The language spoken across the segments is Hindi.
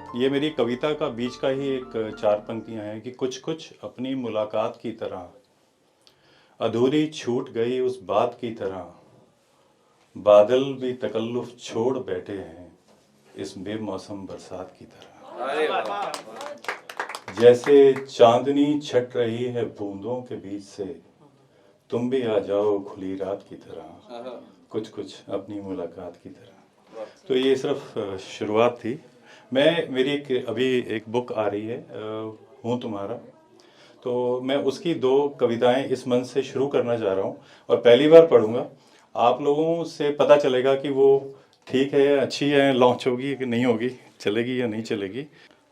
ये मेरी कविता का बीच का ही एक चार पंक्तियां हैं कि कुछ कुछ अपनी मुलाकात की तरह, अधूरी छूट गई उस बात की तरह, बादल भी तकल्लुफ छोड़ बैठे हैं इस बेमौसम बरसात की तरह। जैसे चांदनी छट रही है बूंदों के बीच से, तुम भी आ जाओ खुली रात की तरह, कुछ कुछ अपनी मुलाकात की तरह। तो ये सिर्फ शुरुआत थी। मेरी अभी एक बुक आ रही है, हूँ तुम्हारा, तो मैं उसकी दो कविताएं इस मंच से शुरू करना चाह रहा हूँ और पहली बार पढ़ूंगा। आप लोगों से पता चलेगा कि वो ठीक है, अच्छी है, लॉन्च होगी कि नहीं होगी, चलेगी या नहीं चलेगी।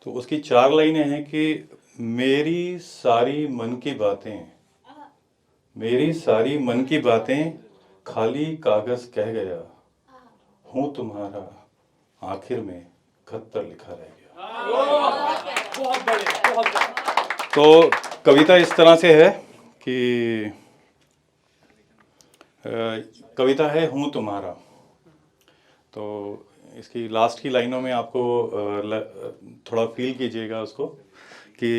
तो उसकी चार लाइनें हैं कि मेरी सारी मन की बातें, मेरी सारी मन की बातें खाली कागज कह गया, हूँ तुम्हारा आखिर में खत पर लिखा रह गया। बहुत बढ़िया, बहुत बढ़िया। तो कविता इस तरह से है कि कविता है हूँ तुम्हारा। तो इसकी लास्ट की लाइनों में आपको थोड़ा फील कीजिएगा उसको कि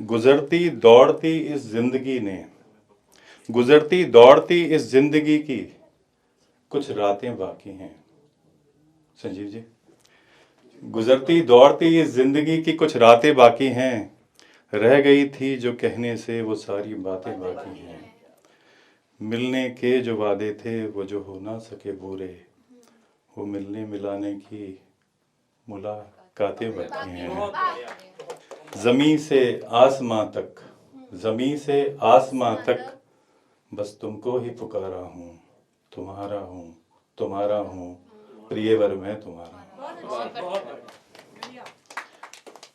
गुजरती दौड़ती इस जिंदगी ने, गुजरती दौड़ती इस जिंदगी की कुछ रातें बाकी हैं। संजीव जी, गुजरती दौड़ती इस जिंदगी की कुछ रातें बाकी हैं, रह गई थी जो कहने से वो सारी बातें बाकी हैं, मिलने के जो वादे थे वो जो हो ना सके पूरे, वो मिलने मिलाने की मुलाकातें बाकी हैं। जमी से आसमां तक, जमी से आसमां तक बस तुमको ही पुकारा हूँ, तुम्हारा हूँ, तुम्हारा हूँ, प्रियवर मैं तुम्हारा हूँ।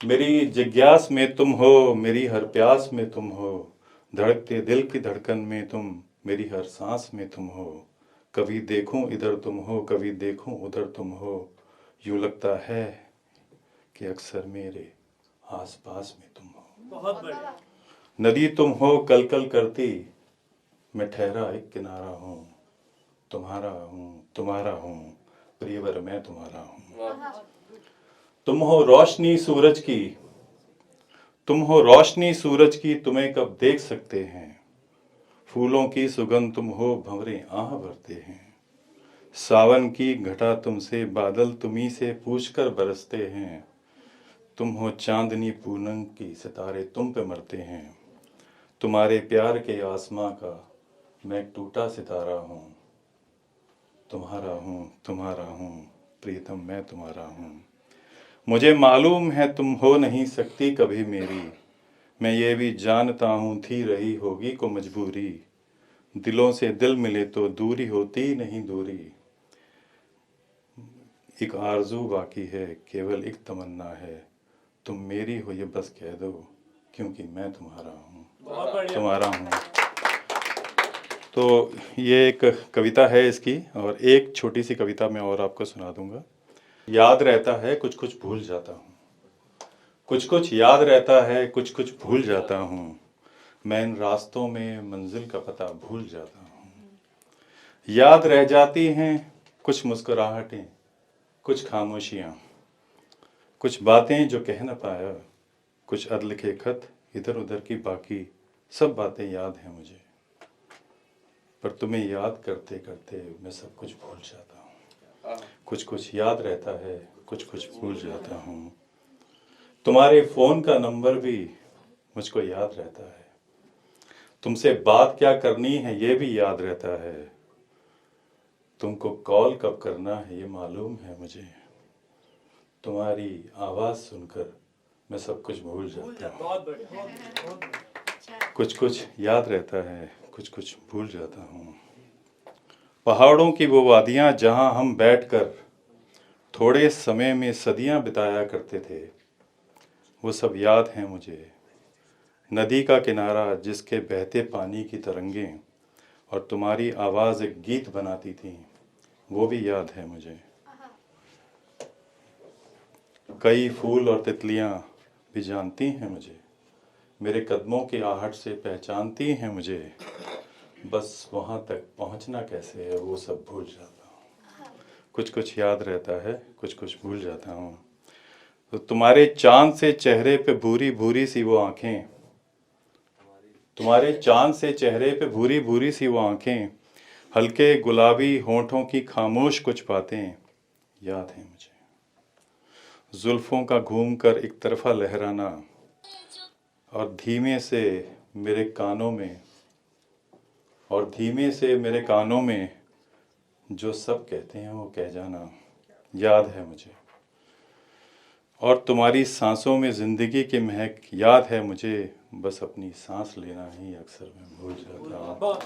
मेरी जिज्ञास में तुम हो, मेरी हर प्यास में तुम हो, धड़कते दिल की धड़कन में तुम, मेरी हर सांस में तुम हो, कभी देखूं इधर तुम हो, कभी देखूं उधर तुम हो, यूं लगता है कि अक्सर मेरे आस पास में तुम हो। बहुत बढ़िया। नदी तुम हो कल कल करती, मैं ठहरा एक किनारा हूँ, तुम्हारा हूँ, तुम्हारा हूँ, प्रियवर मैं तुम्हारा हूँ। तुम हो रोशनी सूरज की, तुम हो रोशनी सूरज की, तुम्हें कब देख सकते हैं, फूलों की सुगंध तुम हो, भंवरे आह भरते हैं, सावन की घटा तुमसे, बादल तुम्ही से पूछकर बरसते हैं, तुम हो चांदनी पूनम की, सितारे तुम पे मरते हैं, तुम्हारे प्यार के आसमां का मैं एक टूटा सितारा हूँ, तुम्हारा हूँ, प्रीतम मैं तुम्हारा हूँ। मुझे मालूम है तुम हो नहीं सकती कभी मेरी, मैं ये भी जानता हूँ थी रही होगी को मजबूरी, दिलों से दिल मिले तो दूरी होती नहीं दूरी, एक आरज़ू बाकी है, केवल एक तमन्ना है, तुम मेरी हो ये बस कह दो, क्योंकि मैं तुम्हारा हूँ, तुम्हारा हूँ। तो ये एक कविता है इसकी, और एक छोटी सी कविता मैं और आपको सुना दूंगा। याद रहता है कुछ कुछ भूल जाता हूँ, कुछ कुछ याद रहता है कुछ कुछ भूल जाता हूँ, मैं इन रास्तों में मंजिल का पता भूल जाता हूँ, याद रह जाती हैं कुछ मुस्कुराहटें, कुछ खामोशियाँ, कुछ बातें जो कह न पाया, कुछ अधलिखे खत इधर उधर की, बाकी सब बातें याद हैं मुझे, पर तुम्हें याद करते करते मैं सब कुछ भूल जाता हूँ, कुछ कुछ याद रहता है कुछ कुछ भूल जाता हूँ, तुम्हारे फ़ोन का नंबर भी मुझको याद रहता है, तुमसे बात क्या करनी है ये भी याद रहता है, तुमको कॉल कब करना है ये मालूम है मुझे, तुम्हारी आवाज़ सुनकर मैं सब कुछ भूल जाता हूँ, कुछ कुछ याद रहता है कुछ कुछ भूल जाता हूँ। पहाड़ों की वो वादियाँ जहाँ हम बैठकर थोड़े समय में सदियाँ बिताया करते थे, वो सब याद हैं मुझे, नदी का किनारा जिसके बहते पानी की तरंगें और तुम्हारी आवाज़ एक गीत बनाती थी, वो भी याद है मुझे, कई फूल और तितलियाँ भी जानती हैं मुझे, मेरे कदमों की आहट से पहचानती हैं मुझे, बस वहाँ तक पहुँचना कैसे है वो सब भूल जाता हूँ, कुछ कुछ याद रहता है कुछ कुछ भूल जाता हूँ। तो तुम्हारे चांद से चेहरे पे भूरी भूरी सी वो आंखें, तुम्हारे चांद से चेहरे पे भूरी भूरी सी वो आंखें, हल्के गुलाबी होठों की खामोश कुछ बातें याद हैं मुझे। जुल्फों का घूम कर एक तरफा लहराना, और धीमे से मेरे कानों में, और धीमे से मेरे कानों में जो सब कहते हैं वो कह जाना याद है मुझे। और तुम्हारी सांसों में जिंदगी की महक याद है मुझे, बस अपनी सांस लेना ही अक्सर मैं भूल जाता हूँ।